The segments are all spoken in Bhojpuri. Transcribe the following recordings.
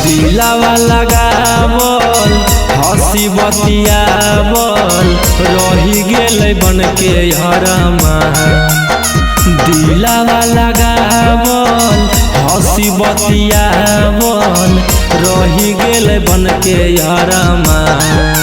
दिलावा लगावल हंसी बतियावल रही गेलै बन के हरमान। दिलावा लगावल हंसी बतियावल रही गेलै बन के हरमान।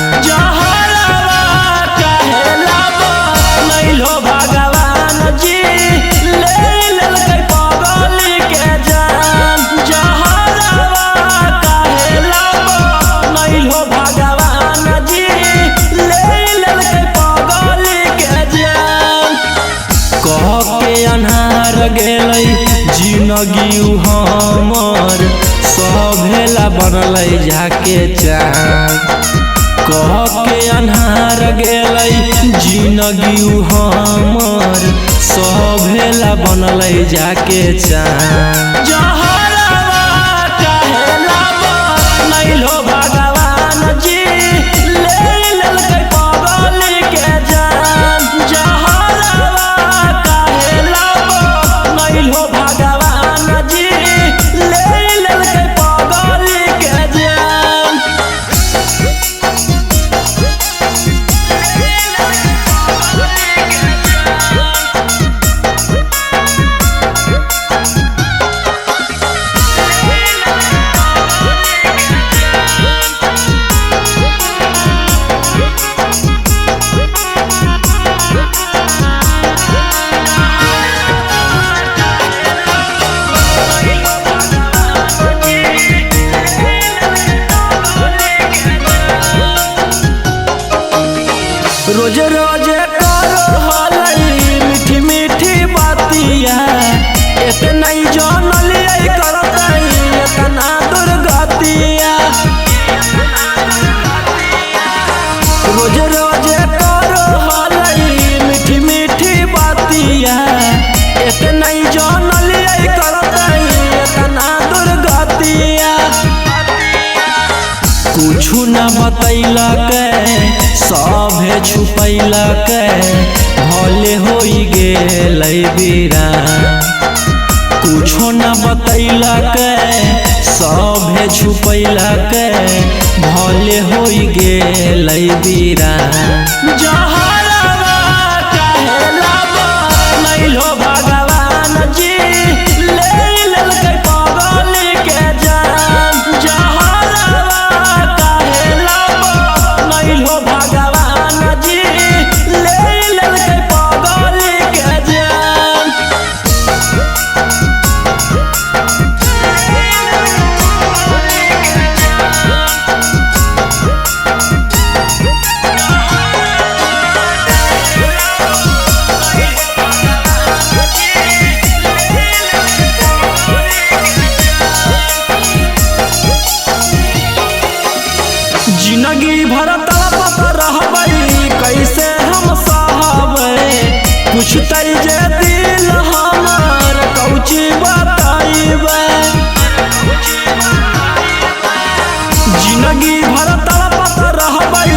अन्हार गेलै जिंदगी हमर सभेला बनलै जाके चाँद। कह के अन्हार गेलै जिंदगी हमर सभेला बनलै जाके चाँद। रोज रोज करो मीठी मीठी बातिया इतना जानलिए करतई इतना दुर्गतिया। रोज रोज करो मीठी मीठी बातिया इतना जानलिए करतई इतना दुर्गतिया। कुछु न बतैलक सभे छुपैलक भले होई गेलै वीरान। कुछो न बतैलक सभे छुपैलक भले होई गेलै वीरान। जिंदगी भर तड़पत रहबै कैसे हम सहबै। पूछतै जे दिल हमर कौची बताइबै। जिंदगी भर तड़पत रहबै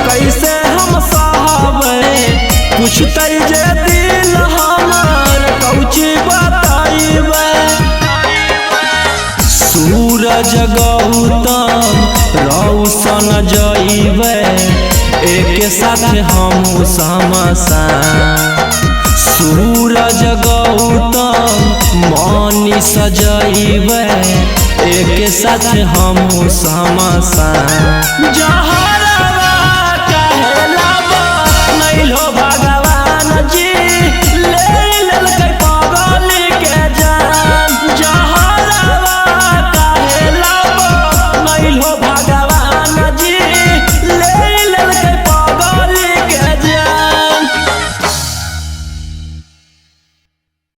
कैसे हम सहबै। पूछतै जे दिल हमर कौची बताइबै। सूरज गौतम रौशन जइबै एक साथ हमहू शमशान। सूरज गौतम मनीष जइबै एक साथ हमहू शमशान।